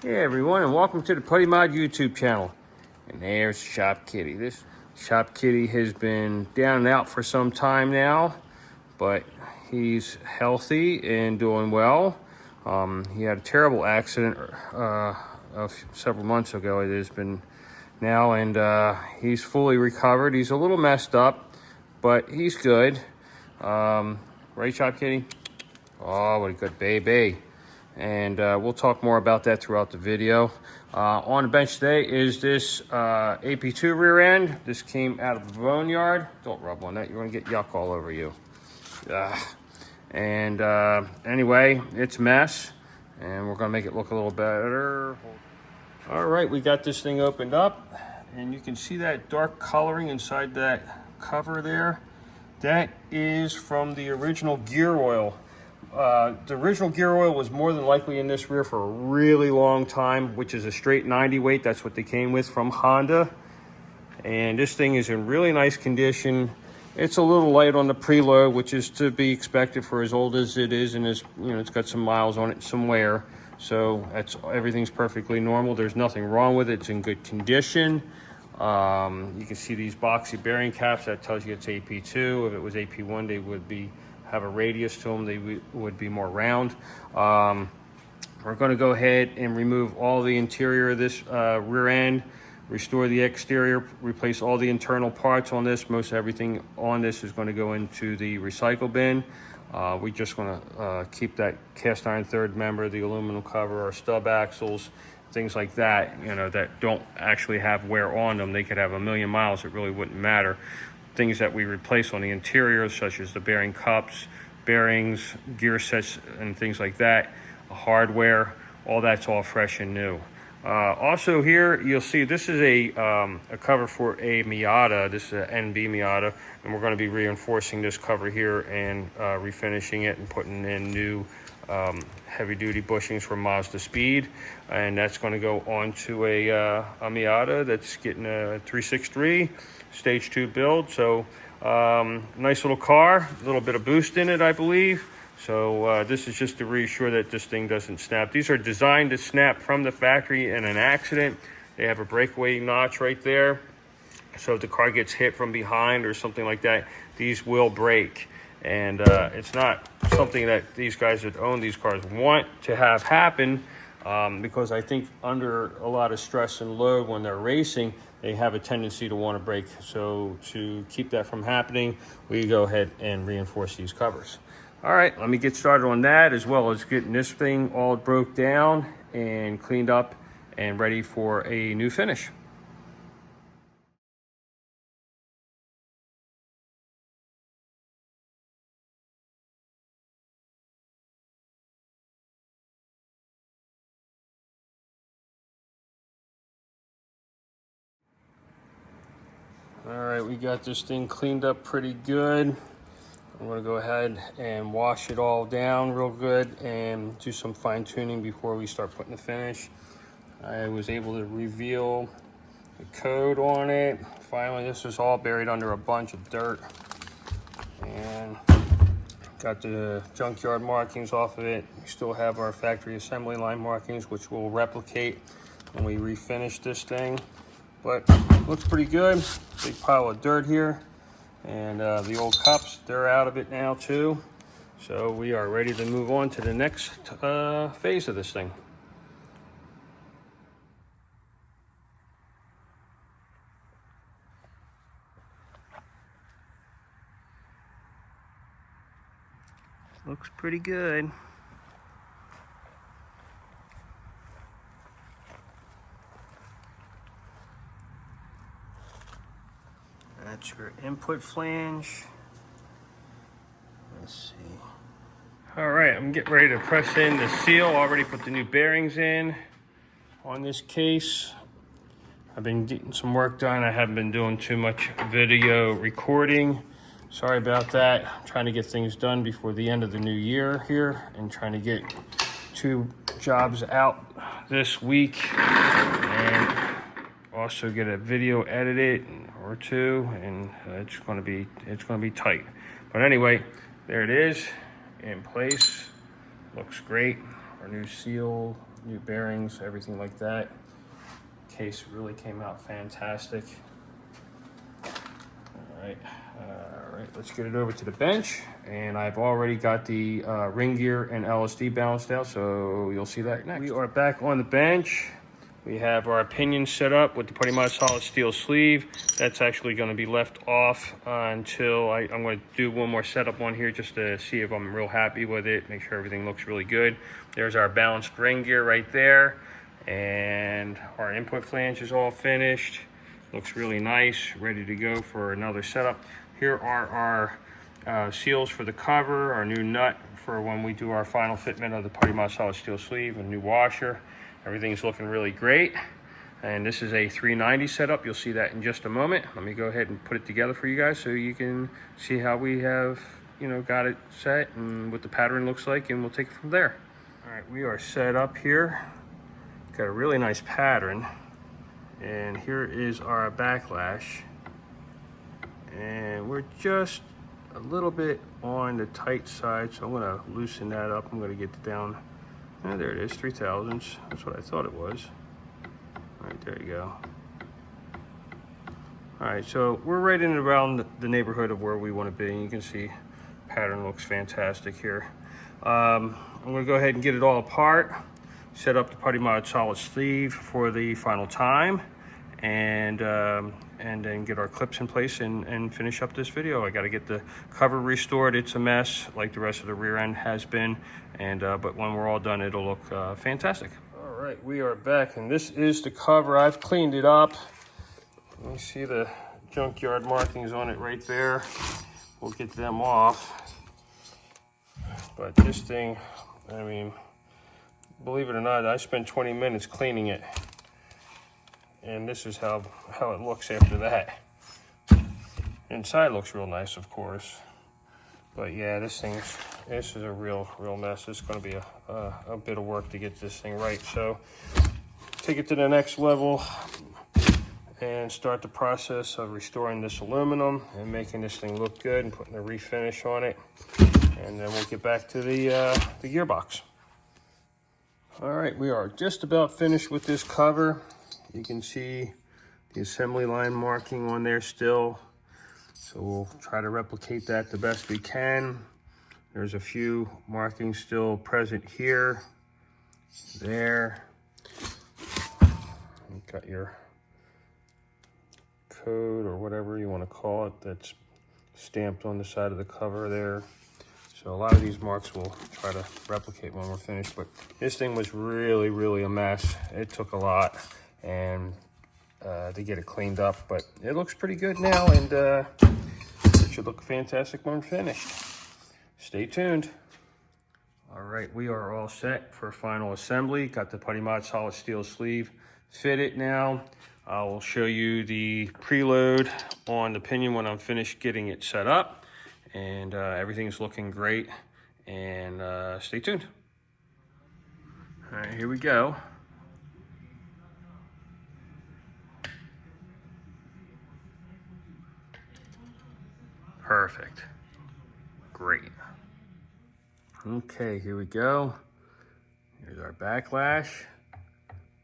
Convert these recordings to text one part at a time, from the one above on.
Hey everyone, and welcome to the PuddyMod YouTube channel. And there's Shop Kitty. This Shop Kitty has been down and out for some time now, but he's healthy and doing well. He had a terrible accident several months ago. It has been now, and he's fully recovered. He's a little messed up, but he's good. Right, Shop Kitty? Oh, what a good baby. And we'll talk more about that throughout the video. On the bench today is this Ap2 rear end. This came out of the boneyard. Don't rub on that, you're gonna get yuck all over you. And anyway, it's a mess, and we're gonna make it look a little better. All right, we got this thing opened up, and you can see that dark coloring inside that cover there. That is from the original gear oil. The original gear oil was more than likely in this rear for a really long time, which is a straight 90 weight. That's what they came with from Honda. And this thing is in really nice condition. It's a little light on the preload, which is to be expected for as old as it is, and it's got some miles on it, some wear. So everything's perfectly normal. There's nothing wrong with it. It's in good condition. You can see these boxy bearing caps. That tells you it's AP2. If it was AP1, they would have a radius to them. They would be more round. We're going to go ahead and remove all the interior of this rear end, restore the exterior, replace all the internal parts on this. Most everything on this is going to go into the recycle bin. We just want to keep that cast iron third member, the aluminum cover, our stub axles, things like that, that don't actually have wear on them. They could have a million miles, it really wouldn't matter. Things that we replace on the interior, such as the bearing cups, bearings, gear sets, and things like that, hardware, all that's all fresh and new. Also here, you'll see this is a cover for a Miata. This is an NB Miata, and we're going to be reinforcing this cover here and refinishing it and putting in new heavy-duty bushings for Mazda Speed, and that's going to go onto a Miata that's getting a 363 stage 2 build. So nice little car, a little bit of boost in it, I believe. So this is just to reassure that this thing doesn't snap. These are designed to snap from the factory in an accident. They have a breakaway notch right there. So if the car gets hit from behind or something like that, these will break. And it's not something that these guys that own these cars want to have happen, because I think under a lot of stress and load when they're racing, they have a tendency to want to break. So to keep that from happening, we go ahead and reinforce these covers. All right, let me get started on that, as well as getting this thing all broke down and cleaned up and ready for a new finish. All right, we got this thing cleaned up pretty good. I'm gonna go ahead and wash it all down real good and do some fine tuning before we start putting the finish. I was able to reveal the code on it. Finally, this was all buried under a bunch of dirt. And got the junkyard markings off of it. We still have our factory assembly line markings, which we'll replicate when we refinish this thing. But looks pretty good. Big pile of dirt here. And the old cups, they're out of it now too. So we are ready to move on to the next phase of this thing. Looks pretty good. That's your input flange. Let's see. All right, I'm getting ready to press in the seal. Already put the new bearings in on this case. I've been getting some work done. I haven't been doing too much video recording. Sorry about that. I'm trying to get things done before the end of the new year here, and trying to get 2 jobs out this week, and also get a video edited or 2, and it's going to be tight. But anyway, there it is in place. Looks great. Our new seal new bearings, everything like that. Case really came out fantastic. All right, let's get it over to the bench. And I've already got the ring gear and LSD balanced out, so you'll see that next. We are back on the bench. We have our pinion set up with the PuddyMod solid steel sleeve. That's actually going to be left off until I'm going to do one more setup on here just to see if I'm real happy with it, make sure everything looks really good. There's our balanced ring gear right there. And our input flange is all finished. Looks really nice, ready to go for another setup. Here are our seals for the cover, our new nut for when we do our final fitment of the PuddyMod solid steel sleeve, a new washer. Everything's looking really great. And this is a 390 setup. You'll see that in just a moment. Let me go ahead and put it together for you guys so you can see how we have, got it set and what the pattern looks like, and we'll take it from there. All right, we are set up here. Got a really nice pattern. And here is our backlash. And we're just a little bit on the tight side, so I'm gonna loosen that up. I'm gonna get it down. Oh, there it is, 3/1000. That's what I thought it was. All right, there you go. All right, so we're right in around the neighborhood of where we want to be. And you can see pattern looks fantastic here. I'm gonna go ahead and get it all apart, set up the PuddyMod solid sleeve for the final time, and then get our clips in place and finish up this video. I got to get the cover restored. It's a mess like the rest of the rear end has been, and but when we're all done, it'll look fantastic. All right, we are back, and this is the cover. I've cleaned it up. You see the junkyard markings on it right there. We'll get them off. But this thing, I mean, believe it or not, I spent 20 minutes cleaning it. And this is how it looks after that. Inside looks real nice, of course. But yeah, this is a real mess. It's going to be a bit of work to get this thing right. So take it to the next level and start the process of restoring this aluminum and making this thing look good and putting a refinish on it. And then we'll get back to the gearbox. All right, we are just about finished with this cover. You can see the assembly line marking on there still. So we'll try to replicate that the best we can. There's a few markings still present here, there. You've got your code or whatever you want to call it that's stamped on the side of the cover there. So a lot of these marks we'll try to replicate when we're finished, but this thing was really a mess. It took a lot and to get it cleaned up, but it looks pretty good now, and it should look fantastic when we're finished. Stay tuned. All right, we are all set for final assembly. Got the PuddyMod solid steel sleeve fitted now. I will show you the preload on the pinion when I'm finished getting it set up, and everything's looking great, and stay tuned. All right, here we go. Perfect. Great. Okay, here we go. Here's our backlash,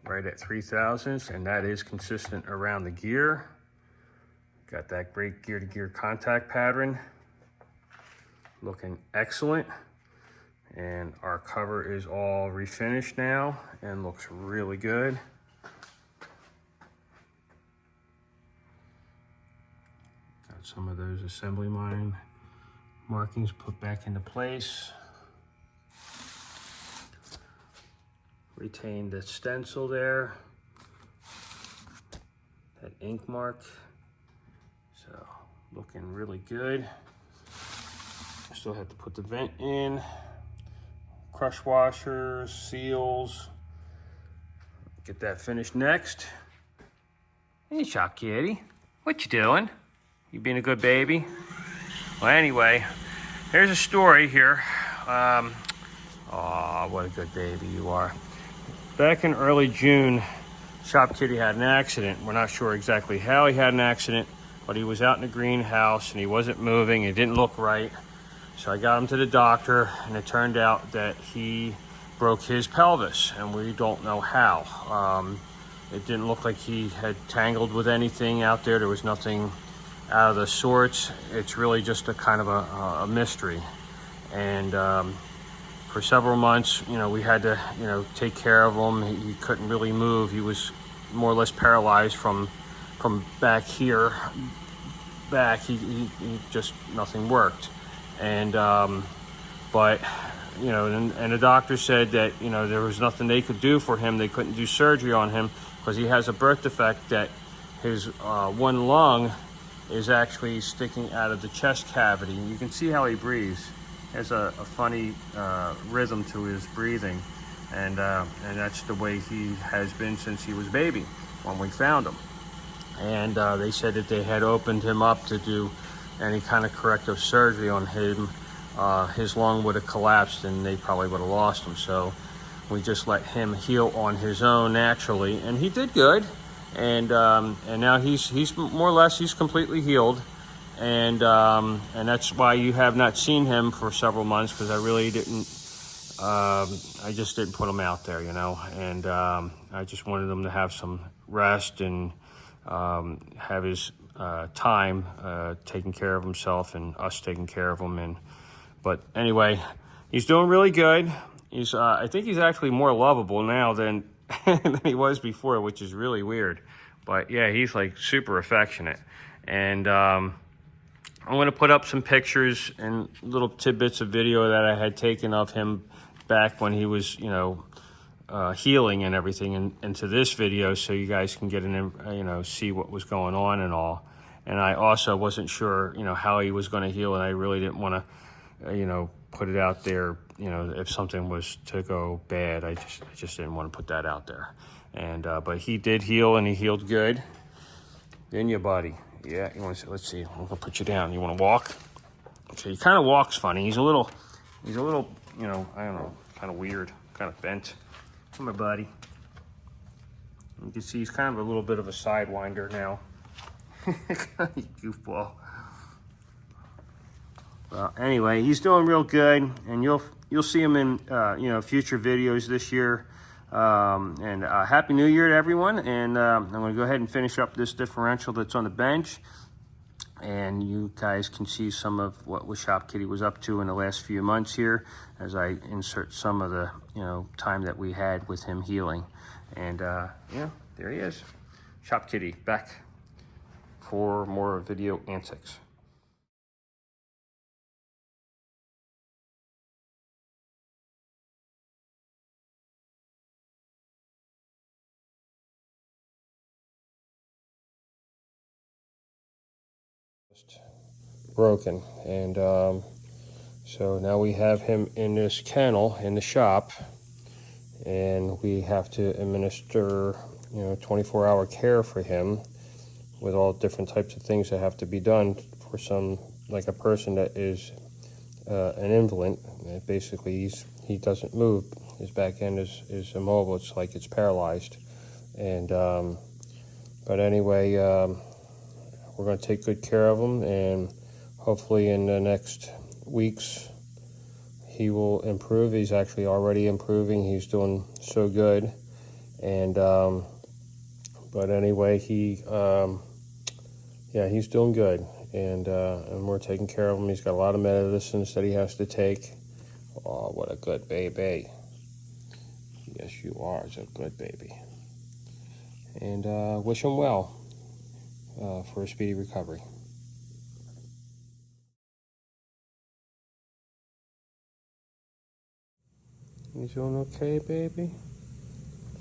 right at 3/1000, and that is consistent around the gear. Got that great gear-to-gear contact pattern. Looking excellent. And our cover is all refinished now and looks really good. Got some of those assembly line markings put back into place. Retain the stencil there, that ink mark. So looking really good. Still have to put the vent in, crush washers, seals. Get that finished next. Hey, Shop Kitty, what you doing? You being a good baby? Well, anyway, there's a story here. Oh, what a good baby you are. Back in early June, Shop Kitty had an accident. We're not sure exactly how he had an accident, but he was out in the greenhouse and he wasn't moving. It didn't look right. So I got him to the doctor, and it turned out that he broke his pelvis, and we don't know how. It didn't look like he had tangled with anything out there. There was nothing out of the sorts. It's really just a kind of a mystery. And for several months, we had to, take care of him. He couldn't really move. He was more or less paralyzed from back here. He just, nothing worked. And but and the doctor said that there was nothing they could do for him. They couldn't do surgery on him because he has a birth defect that his one lung is actually sticking out of the chest cavity. You can see how he breathes. He has a funny rhythm to his breathing, and that's the way he has been since he was a baby when we found him. And they said that they had opened him up to do any kind of corrective surgery on him. His lung would have collapsed and they probably would have lost him. So we just let him heal on his own naturally, and he did good. And now he's more or less, he's completely healed. And that's why you have not seen him for several months, because I really didn't, I just didn't put him out there, and I just wanted him to have some rest and have his time taking care of himself and us taking care of him. But anyway, he's doing really good. I think he's actually more lovable now than he was before, which is really weird. But yeah, he's like super affectionate. And I'm going to put up some pictures and little tidbits of video that I had taken of him back when he was, healing and everything into this video, so you guys can get see what was going on and all. And I also wasn't sure, how he was going to heal, and I really didn't want to, put it out there, if something was to go bad. I just didn't want to put that out there. And but he did heal, and he healed good. Didn't you, buddy? Yeah, you want to see? Let's see. I'm gonna put you down. You want to walk? Okay, he kind of walks funny. He's a little, I don't know, kind of weird, kind of bent. Come here, buddy. You can see he's kind of a little bit of a sidewinder now. You goofball. Well, anyway, he's doing real good, and you'll see him in future videos this year. And Happy New Year to everyone. And I'm going to go ahead and finish up this differential that's on the bench. And you guys can see some of what Shop Kitty was up to in the last few months here, as I insert some of the time that we had with him healing. And there he is. Shop Kitty back for more video antics. Broken, and so now we have him in this kennel in the shop, and we have to administer 24-hour care for him with all different types of things that have to be done for some, like a person that is an invalid. Basically he doesn't move, his back end is immobile, it's like it's paralyzed. And but anyway, we're going to take good care of him, and hopefully in the next weeks he will improve. He's actually already improving. He's doing so good. And but anyway, he's doing good, and we're taking care of him. He's got a lot of medicines that he has to take. Oh, what a good baby. Yes, you are. It's a good baby. And wish him well for a speedy recovery. You doing okay, baby?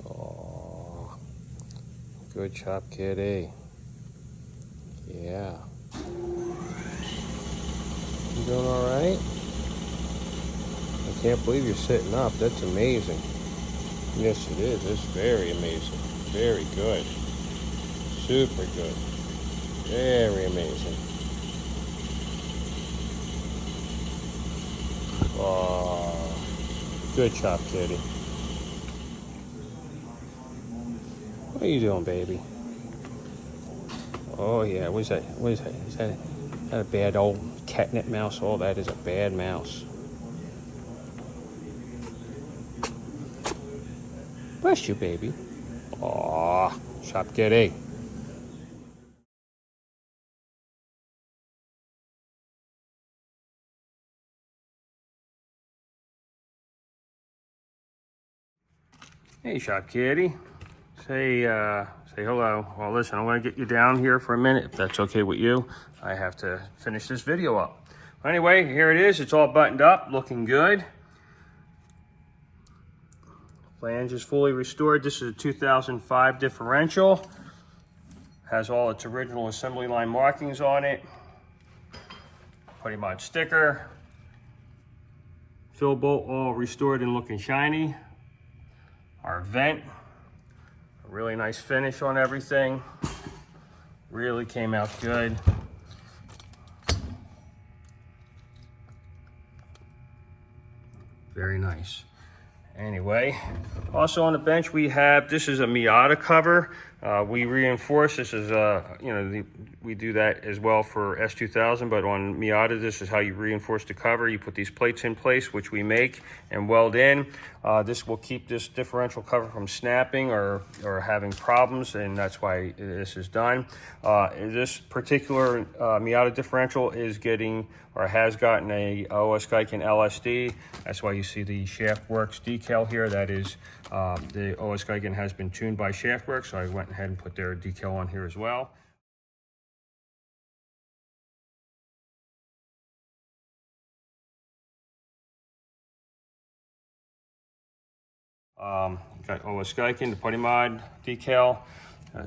Oh, good job, kitty. Yeah. You doing all right? I can't believe you're sitting up. That's amazing. Yes, it is. It's very amazing. Very good. Super good. Very amazing. Oh, good job, kitty. What are you doing, baby? Oh, yeah. What is that? What is that? Is that a bad old catnip mouse? Oh, that is a bad mouse. Bless you, baby. Aw, Shop Kitty. Hey, Shop Kitty. Say hello. Well, listen, I'm going to get you down here for a minute, if that's okay with you. I have to finish this video up. Anyway, here it is. It's all buttoned up, looking good. Flange is fully restored. This is a 2005 differential. Has all its original assembly line markings on it. PuddyMod sticker. Fill bolt all restored and looking shiny. Our vent. A really nice finish on everything. Really came out good. Very nice. Anyway, also on the bench we have, this is a Miata cover. We reinforce, this is, we do that as well for S2000, but on Miata, this is how you reinforce the cover. You put these plates in place, which we make and weld in. This will keep this differential cover from snapping or having problems, and that's why this is done. This particular Miata differential is getting, or has gotten, a OS Geiken LSD. That's why you see the Shaftworks decal here. That is, the OS Geiken has been tuned by Shaftworks, so I went ahead and put their decal on here as well. Got OS Geiken, the PuddyMod decal,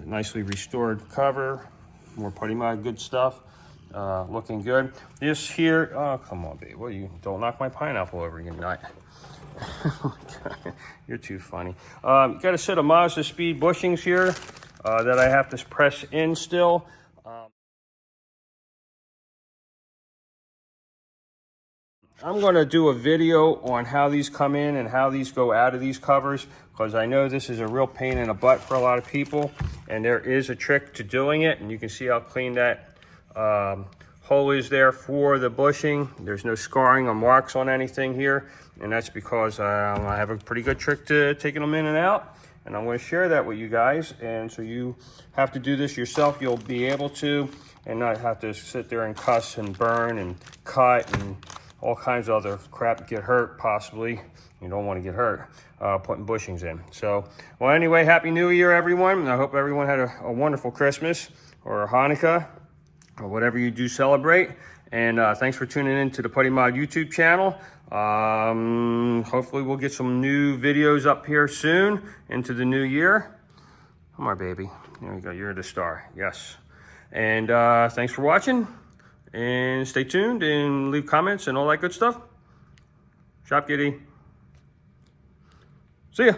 nicely restored cover, more PuddyMod good stuff, looking good. This here, oh come on, babe, what are you? Don't knock my pineapple over, you nut. You're too funny. Got a set of Mazda speed bushings here that I have to press in still. I'm going to do a video on how these come in and how these go out of these covers, because I know this is a real pain in the butt for a lot of people, and there is a trick to doing it, and you can see how clean that hole is there for the bushing. There's no scarring or marks on anything here, and that's because I have a pretty good trick to taking them in and out, and I'm going to share that with you guys. And so you have to do this yourself. You'll be able to, and not have to sit there and cuss and burn and cut and all kinds of other crap, get hurt possibly. You don't want to get hurt putting bushings in. So, well, anyway, Happy New Year, everyone. I hope everyone had a wonderful Christmas or Hanukkah or whatever you do celebrate. And thanks for tuning in to the PuddyMod YouTube channel. Hopefully we'll get some new videos up here soon into the new year. Come on, baby. There we go. You're the star. Yes. And thanks for watching. And stay tuned and leave comments and all that good stuff. Shop Kitty. See ya.